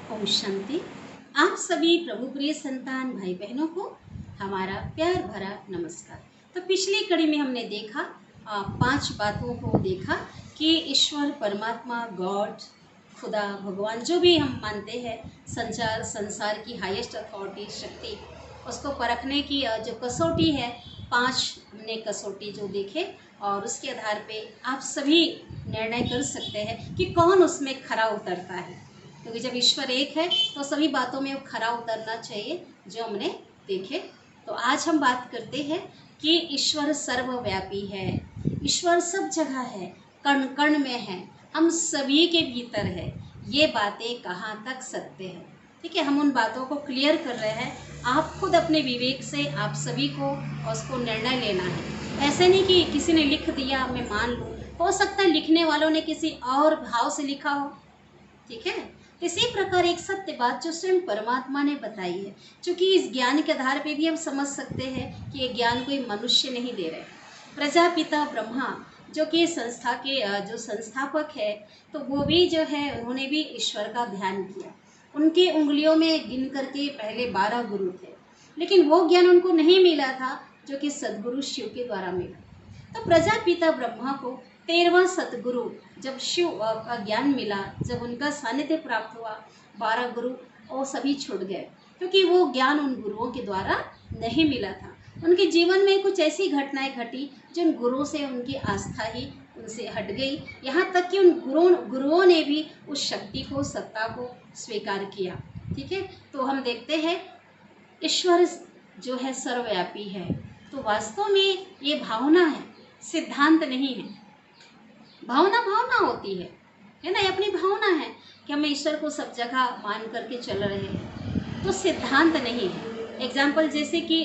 ओम शांति। आप सभी प्रभु प्रिय संतान भाई बहनों को हमारा प्यार भरा नमस्कार। तो पिछली कड़ी में हमने देखा 5 बातों को देखा कि ईश्वर परमात्मा गॉड खुदा भगवान जो भी हम मानते हैं संसार की हाईएस्ट अथॉरिटी शक्ति उसको परखने की जो कसौटी है 5 हमने कसौटी जो देखे और उसके आधार पे आप सभी निर्णय कर सकते हैं कि कौन उसमें खरा उतरता है, क्योंकि जब ईश्वर एक है तो सभी बातों में खरा उतरना चाहिए जो हमने देखे। तो आज हम बात करते हैं कि ईश्वर सर्वव्यापी है, ईश्वर सब जगह है, कण कण में है, हम सभी के भीतर है। ये बातें कहाँ तक सत्य है, ठीक है, हम उन बातों को क्लियर कर रहे हैं। आप खुद अपने विवेक से आप सभी को उसको निर्णय लेना है। ऐसे नहीं कि किसी ने लिख दिया मैं मान लूँ, हो सकता है लिखने वालों ने किसी और भाव से लिखा हो, ठीक है। इसी प्रकार एक सत्य बात जो स्वयं परमात्मा ने बताई है, क्योंकि इस ज्ञान के आधार पे भी हम समझ सकते हैं कि ये ज्ञान कोई मनुष्य नहीं दे रहे। प्रजापिता ब्रह्मा जो कि संस्था के जो संस्थापक है, तो वो भी जो है उन्होंने भी ईश्वर का ध्यान किया। उनकी उंगलियों में गिन करके पहले 12 गुरु थे, लेकिन वो ज्ञान उनको नहीं मिला था जो कि सदगुरु शिव के द्वारा मिला। तो प्रजापिता ब्रह्मा को 13वां सतगुरु जब शिव का ज्ञान मिला, जब उनका सानिध्य प्राप्त हुआ, 12 गुरु वो सभी छूट गए, क्योंकि वो ज्ञान उन गुरुओं के द्वारा नहीं मिला था। उनके जीवन में कुछ ऐसी घटनाएं घटी जिन गुरुओं से उनकी आस्था ही उनसे हट गई, यहाँ तक कि उन गुरुओं ने भी उस शक्ति को सत्ता को स्वीकार किया, ठीक है। तो हम देखते हैं ईश्वर जो है सर्वव्यापी है, तो वास्तव में ये भावना है, सिद्धांत नहीं है। भावना भावना होती है ना, ये अपनी भावना है कि हम ईश्वर को सब जगह मान करके चल रहे हैं, तो सिद्धांत नहीं है। एग्जाम्पल जैसे कि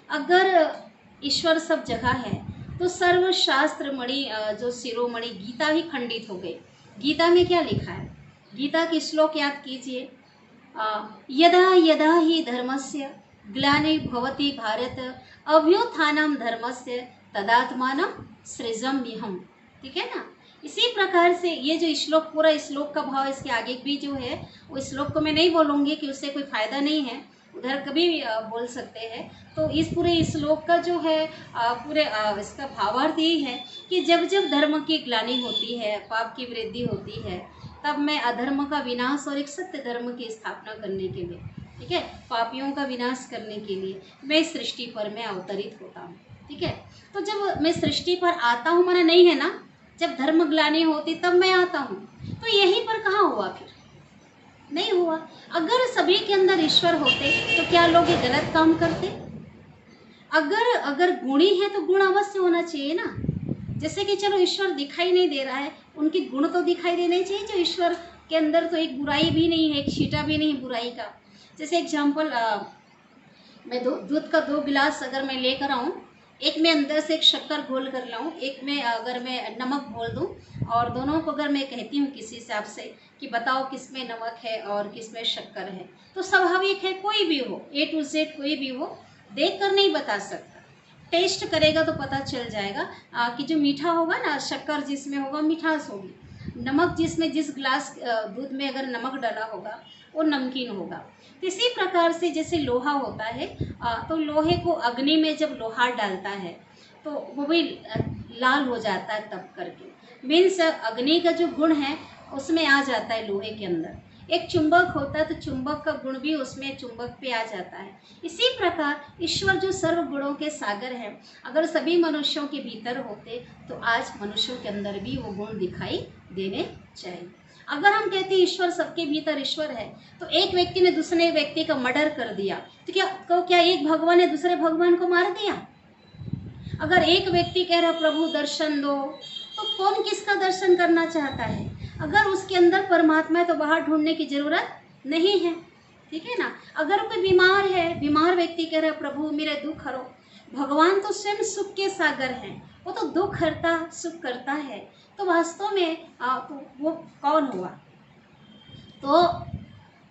अगर ईश्वर सब जगह है तो सर्वशास्त्र मणि जो शिरोमणि गीता ही खंडित हो गई। गीता में क्या लिखा है, गीता के श्लोक याद कीजिए। यदा यदा हि धर्मस्य ग्लानिर्भवति भारत अभ्युत्थानं धर्मस्य तदात्मानं सृजाम्यहम्, ठीक है ना। इसी प्रकार से ये जो श्लोक, पूरा श्लोक का भाव इसके आगे भी जो है वो श्लोक को मैं नहीं बोलूँगी कि उससे कोई फायदा नहीं है, उधर कभी भी बोल सकते हैं। तो इस पूरे श्लोक का जो है पूरे इसका भावार्थ यही है कि जब जब धर्म की ग्लानि होती है, पाप की वृद्धि होती है, तब मैं अधर्म का विनाश और एक सत्य धर्म की स्थापना करने के लिए, ठीक है, पापियों का विनाश करने के लिए मैं इस सृष्टि पर मैं अवतरित होता हूँ, ठीक है। तो जब मैं सृष्टि पर आता हूँ माना नहीं है ना, जब धर्म ग्लानि होती तब मैं आता हूँ, तो यहीं पर कहाँ हुआ, फिर नहीं हुआ। अगर सभी के अंदर ईश्वर होते तो क्या लोग ये गलत काम करते? अगर गुणी है तो गुण अवश्य होना चाहिए ना। जैसे कि चलो ईश्वर दिखाई नहीं दे रहा है, उनके गुण तो दिखाई देने चाहिए। जो ईश्वर के अंदर तो एक बुराई भी नहीं है, एक छींटा भी नहीं बुराई का। जैसे एग्जाम्पल, मैं दूध का 2 गिलास अगर मैं लेकर आऊँ, एक में अंदर से एक शक्कर घोल कर लाऊँ, एक में अगर मैं नमक घोल दूँ, और दोनों को अगर मैं कहती हूँ किसी से आपसे कि बताओ किस में नमक है और किस में शक्कर है, तो स्वाभाविक है कोई भी हो, A to Z कोई भी हो, देख कर नहीं बता सकता। टेस्ट करेगा तो पता चल जाएगा कि जो मीठा होगा ना, शक्कर जिसमें होगा मिठास होगी, नमक जिसमें जिस गिलास दूध में अगर नमक डाला होगा वो नमकीन होगा। तो इसी प्रकार से जैसे लोहा होता है, तो लोहे को अग्नि में जब लोहा डालता है तो वो भी लाल हो जाता है तब करके। मीन्स अग्नि का जो गुण है उसमें आ जाता है लोहे के अंदर। एक चुंबक होता है तो चुंबक का गुण भी उसमें चुंबक पे आ जाता है। इसी प्रकार ईश्वर जो सर्व गुणों के सागर है, अगर सभी मनुष्यों के भीतर होते तो आज मनुष्यों के अंदर भी वो गुण दिखाई देने चाहिए। अगर हम कहते हैं ईश्वर सबके भीतर ईश्वर है, तो एक व्यक्ति ने दूसरे व्यक्ति का मर्डर कर दिया तो क्या एक भगवान ने दूसरे भगवान को मार दिया? अगर एक व्यक्ति कह रहा प्रभु दर्शन दो, तो कौन किसका दर्शन करना चाहता है? अगर उसके अंदर परमात्मा है तो बाहर ढूंढने की जरूरत नहीं है, ठीक है ना। अगर कोई बीमार है, बीमार व्यक्ति कह रहा प्रभु मेरे दुख हरो, भगवान तो स्वयं सुख के सागर हैं, वो तो दुख हरता सुख करता है, तो वास्तव में तो वो कौन हुआ? तो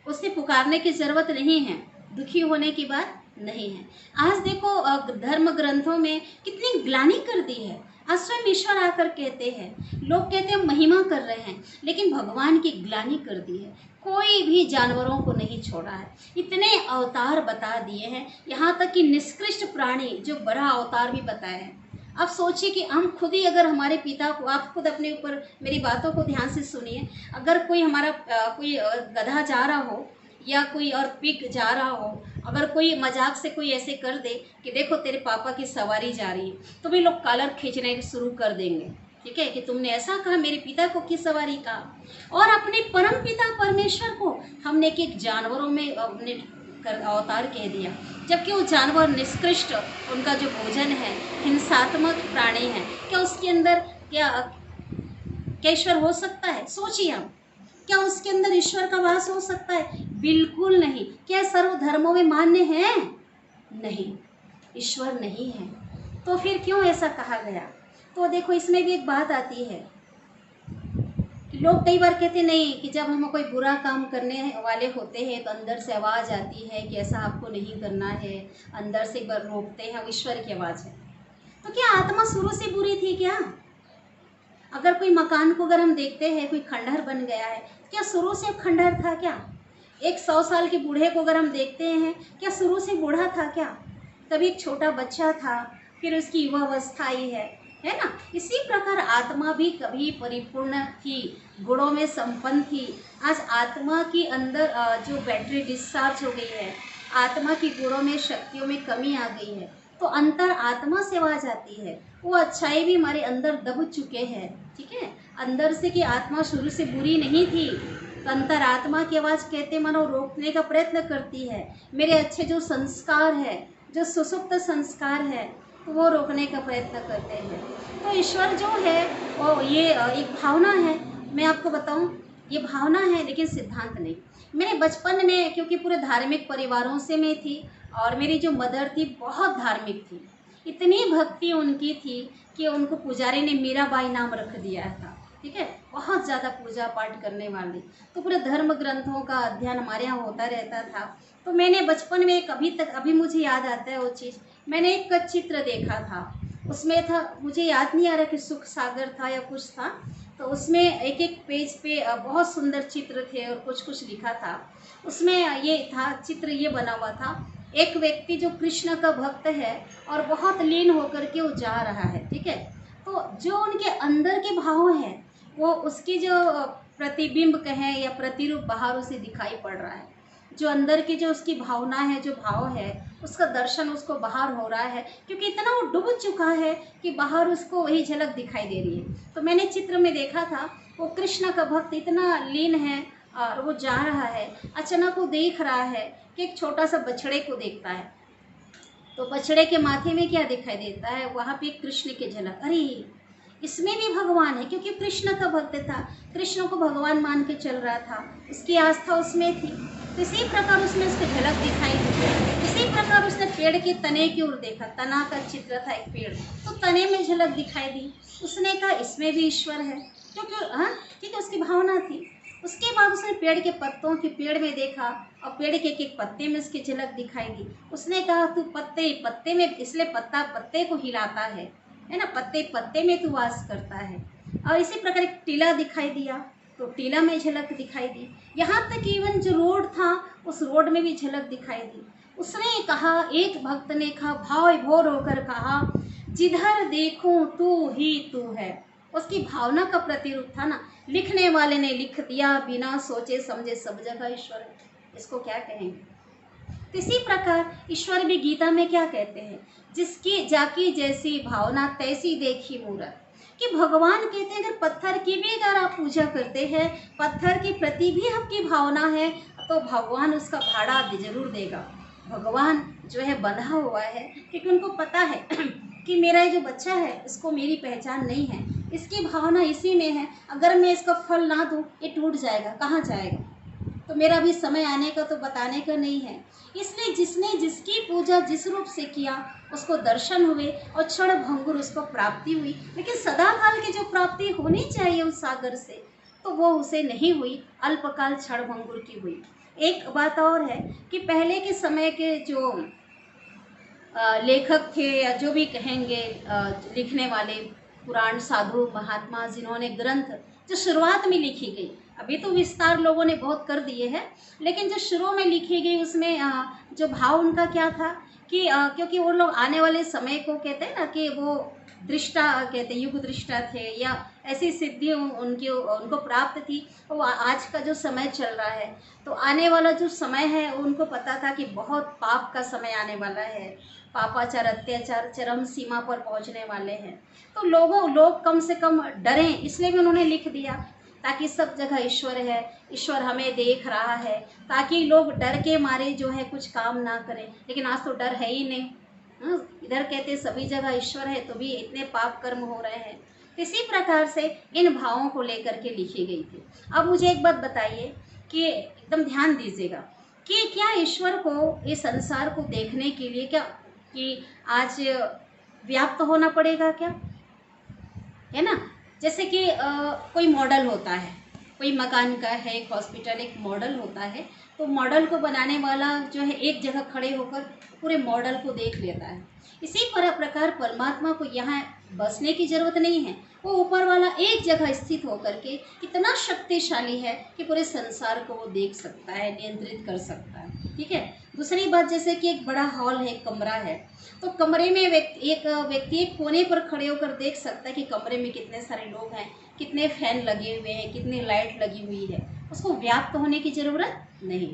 उसे पुकारने की जरूरत नहीं है, दुखी होने की बात नहीं है। आज देखो धर्म ग्रंथों में कितनी ग्लानि कर दी है। आज स्वयं ईश्वर आकर कहते हैं, लोग कहते हैं महिमा कर रहे हैं, लेकिन भगवान की ग्लानि कर दी है। कोई भी जानवरों को नहीं छोड़ा है, इतने अवतार बता दिए हैं, यहाँ तक कि निष्कृष्ट प्राणी जो बड़ा अवतार भी बताया है। अब सोचिए कि हम खुद ही अगर हमारे पिता को, आप खुद अपने ऊपर मेरी बातों को ध्यान से सुनिए, अगर कोई हमारा कोई गधा जा रहा हो या कोई और पिग जा रहा हो, अगर कोई मजाक से कोई ऐसे कर दे कि देखो तेरे पापा की सवारी जा रही है, तो भी लोग कॉलर खींचने शुरू कर देंगे, ठीक है, कि तुमने ऐसा कहा, मेरे पिता को किस सवारी कहा। और अपने परम पिता परमेश्वर को हमने एक जानवरों में अपने अवतार कह दिया, जबकि वो जानवर निष्कृष्ट, उनका जो भोजन है हिंसात्मक प्राणी है। क्या उसके अंदर क्या ईश्वर हो सकता है? सोचिए आप, क्या उसके अंदर ईश्वर का वास हो सकता है? बिल्कुल नहीं। क्या सर्व धर्मों में मान्य है? नहीं, ईश्वर नहीं है। तो फिर क्यों ऐसा कहा गया? तो देखो, इसमें भी एक बात आती है कि लोग कई बार कहते नहीं कि जब हम कोई बुरा काम करने वाले होते हैं तो अंदर से आवाज़ आती है कि ऐसा आपको नहीं करना है, अंदर से एक बार रोकते हैं, वो ईश्वर की आवाज़ है। तो क्या आत्मा शुरू से बुरी थी क्या? अगर कोई मकान को अगर हम देखते हैं, कोई खंडहर बन गया है, क्या शुरू से खंडहर था क्या? एक 100 साल के बूढ़े को अगर हम देखते हैं, क्या शुरू से बूढ़ा था क्या? कभी एक छोटा बच्चा था, फिर उसकी युवावस्था आई है ना। इसी प्रकार आत्मा भी कभी परिपूर्ण थी, गुणों में संपन्न थी। आज आत्मा की अंदर जो बैटरी डिस्चार्ज हो गई है, आत्मा की गुणों में, शक्तियों में कमी आ गई है, तो अंतर आत्मा से आवाज आती है। वो अच्छाई भी हमारे अंदर दब चुके हैं, ठीक है, अंदर से कि आत्मा शुरू से बुरी नहीं थी, तो अंतर आत्मा की आवाज़ कहते मानो रोकने का प्रयत्न करती है। मेरे अच्छे जो संस्कार है, जो सुसुप्त संस्कार है, तो वो रोकने का प्रयत्न करते हैं। तो ईश्वर जो है वो ये एक भावना है। मैं आपको बताऊं, ये भावना है लेकिन सिद्धांत नहीं। मैंने बचपन में, क्योंकि पूरे धार्मिक परिवारों से मैं थी, और मेरी जो मदर थी बहुत धार्मिक थी, इतनी भक्ति उनकी थी कि उनको पुजारी ने मीराबाई नाम रख दिया था, ठीक है, बहुत ज़्यादा पूजा पाठ करने वाली। तो पूरे धर्म ग्रंथों का अध्ययन हमारे यहाँ होता रहता था। तो मैंने बचपन में अभी मुझे याद आता है वो चीज़, मैंने एक चित्र देखा था, उसमें था, मुझे याद नहीं आ रहा कि सुख सागर था या कुछ था, तो उसमें एक एक पेज पे बहुत सुंदर चित्र थे और कुछ कुछ लिखा था। उसमें ये था, चित्र ये बना हुआ था, एक व्यक्ति जो कृष्ण का भक्त है और बहुत लीन होकर के वो जा रहा है, ठीक है, तो जो उनके अंदर के भाव हैं वो उसकी जो प्रतिबिंब कहें या प्रतिरूप बाहर उसे दिखाई पड़ रहा है। जो अंदर की जो उसकी भावना है, जो भाव है, उसका दर्शन उसको बाहर हो रहा है, क्योंकि इतना वो डूब चुका है कि बाहर उसको वही झलक दिखाई दे रही है। तो मैंने चित्र में देखा था, वो कृष्ण का भक्त इतना लीन है और वो जा रहा है, अचानक वो देख रहा है कि एक छोटा सा बछड़े को देखता है, तो बछड़े के माथे में क्या दिखाई देता है, वहाँ पे कृष्ण की झलक। अरे इसमें भी भगवान है, क्योंकि कृष्ण का भक्त था, कृष्ण को भगवान मान के चल रहा था, उसकी आस्था उसमें थी। तो इसी प्रकार उसमें उसकी झलक दिखाई दी। इसी प्रकार उसने पेड़ के तने की ओर देखा, तना का चित्र था एक पेड़, तो तने में झलक दिखाई दी। उसने कहा इसमें भी ईश्वर है, क्योंकि हाँ ठीक है, उसकी भावना थी। उसके बाद उसने पेड़ के पत्तों के पेड़ में देखा और पेड़ के एक पत्ते में उसकी झलक दिखाई दी। उसने कहा तू पत्ते में, इसलिए पत्ता पत्ते को हिलाता है ना, पत्ते पत्ते में तू वास करता है। और इसी प्रकार एक टीला दिखाई दिया, तो टीला में झलक दिखाई दी। यहाँ तक इवन जो रोड था, उस रोड में भी झलक दिखाई दी। उसने कहा, एक भक्त ने कहा, भाव विभोर होकर कहा, जिधर देखूं तू ही तू है। उसकी भावना का प्रतिरूप था ना। लिखने वाले ने लिख दिया, बिना सोचे समझे सब जगह ईश्वर है, इसको क्या कहेंगे। इसी प्रकार ईश्वर भी गीता में क्या कहते हैं, जिसकी जाकी जैसी भावना तैसी देखी मूरत। कि भगवान कहते हैं अगर पत्थर की भी अगर आप पूजा करते हैं, पत्थर के प्रति भी आपकी भावना है, तो भगवान उसका भाड़ा जरूर देगा। भगवान जो है बंधा हुआ है, क्योंकि उनको पता है कि मेरा ये जो बच्चा है इसको मेरी पहचान नहीं है, इसकी भावना इसी में है, अगर मैं इसका फल ना दूँ ये टूट जाएगा, कहाँ जाएगा, तो मेरा भी समय आने का तो बताने का नहीं है। इसलिए जिसने जिसकी पूजा जिस रूप से किया उसको दर्शन हुए और क्षण भंगुर उसको प्राप्ति हुई। लेकिन सदा काल की जो प्राप्ति होनी चाहिए उस सागर से, तो वो उसे नहीं हुई, अल्पकाल क्षण भंगुर की हुई। एक बात और है कि पहले के समय के जो लेखक थे या जो भी कहेंगे लिखने वाले, पुराण साधु महात्मा जिन्होंने ग्रंथ जो शुरुआत में लिखी गई, अभी तो विस्तार लोगों ने बहुत कर दिए हैं, लेकिन जो शुरू में लिखी गई उसमें जो भाव उनका क्या था कि क्योंकि वो लोग आने वाले समय को कहते हैं ना कि वो दृष्टा कहते हैं, युग दृष्टा थे, या ऐसी सिद्धि उनकी उनको प्राप्त थी। वो आज का जो समय चल रहा है, तो आने वाला जो समय है उनको पता था कि बहुत पाप का समय आने वाला है, पापाचार अत्याचार चरम सीमा पर पहुंचने वाले हैं। तो लोग कम से कम डरें, इसलिए भी उन्होंने लिख दिया, ताकि सब जगह ईश्वर है, ईश्वर हमें देख रहा है, ताकि लोग डर के मारे जो है कुछ काम ना करें। लेकिन आज तो डर है ही नहीं। इधर कहते सभी जगह ईश्वर है, तो भी इतने पाप कर्म हो रहे हैं। इसी प्रकार से इन भावों को लेकर के लिखी गई थी। अब मुझे एक बात बताइए कि एकदम ध्यान दीजिएगा कि क्या ईश्वर को इस संसार को देखने के लिए क्या कि आज व्याप्त होना पड़ेगा क्या, है ना? जैसे कि कोई मॉडल होता है, कोई मकान का है, एक हॉस्पिटल एक मॉडल होता है, तो मॉडल को बनाने वाला जो है एक जगह खड़े होकर पूरे मॉडल को देख लेता है। इसी प्रकार परमात्मा को यहाँ बसने की जरूरत नहीं है, वो ऊपर वाला एक जगह स्थित होकर के इतना शक्तिशाली है कि पूरे संसार को वो देख सकता है, नियंत्रित कर सकता है। ठीक है। दूसरी बात, जैसे कि एक बड़ा हॉल है, कमरा है, तो कमरे में एक व्यक्ति एक कोने पर खड़े होकर देख सकता है कि कमरे में कितने सारे लोग हैं, कितने फैन लगे हुए हैं, कितनी लाइट लगी हुई है। उसको व्याप्त होने की ज़रूरत नहीं।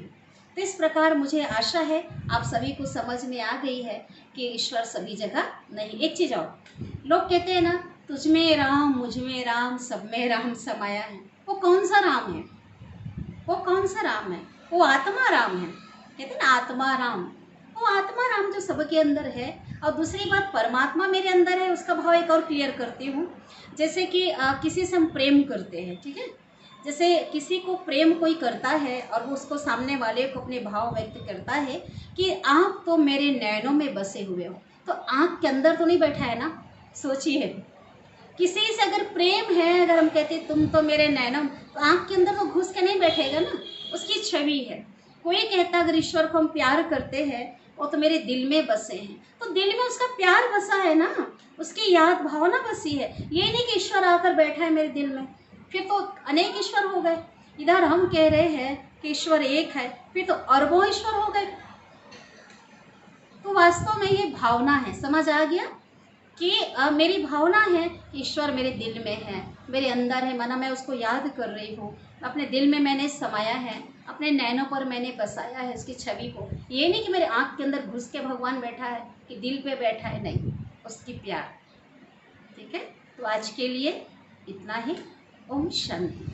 तो इस प्रकार मुझे आशा है आप सभी को समझ में आ गई है कि ईश्वर सभी जगह नहीं। एक चीज़ और, लोग कहते हैं ना, तुझ में राम, मुझ में राम, सब में राम समाया है। वो कौन सा राम है? वो कौन सा राम है? वो आत्मा राम है। कहते हैं ना, आत्मा राम। वो आत्मा राम जो सबके अंदर है। और दूसरी बात, परमात्मा मेरे अंदर है, उसका भाव एक और क्लियर करती हूँ। जैसे कि किसी से हम प्रेम करते हैं, ठीक है, जैसे किसी को प्रेम कोई करता है और वो उसको सामने वाले को अपने भाव व्यक्त करता है कि आप तो मेरे नैनों में बसे हुए हो, तो आँख के अंदर तो नहीं बैठा है ना। सोचिए, किसी से अगर प्रेम है, अगर हम कहते तुम तो मेरे नैनों, तो आँख के अंदर तो घुस के नहीं बैठेगा ना, उसकी छवि है। कोई कहता अगर ईश्वर को हम प्यार करते हैं, वो तो मेरे दिल में बसे हैं, तो दिल में उसका प्यार बसा है ना, उसकी याद भावना बसी है। ये नहीं कि ईश्वर आकर बैठा है मेरे दिल में, फिर तो अनेक ईश्वर हो गए। इधर हम कह रहे हैं कि ईश्वर एक है, फिर तो अरबों ईश्वर हो गए। तो वास्तव में ये भावना है, समझ आ गया कि मेरी भावना है कि ईश्वर मेरे दिल में है, मेरे अंदर है, माना मैं उसको याद कर रही हूँ, अपने दिल में मैंने समाया है, अपने नैनों पर मैंने बसाया है उसकी छवि को। ये नहीं कि मेरे आँख के अंदर घुस के भगवान बैठा है, कि दिल पे बैठा है, नहीं, उसकी प्यार। ठीक है। तो आज के लिए इतना ही। ओम शांति।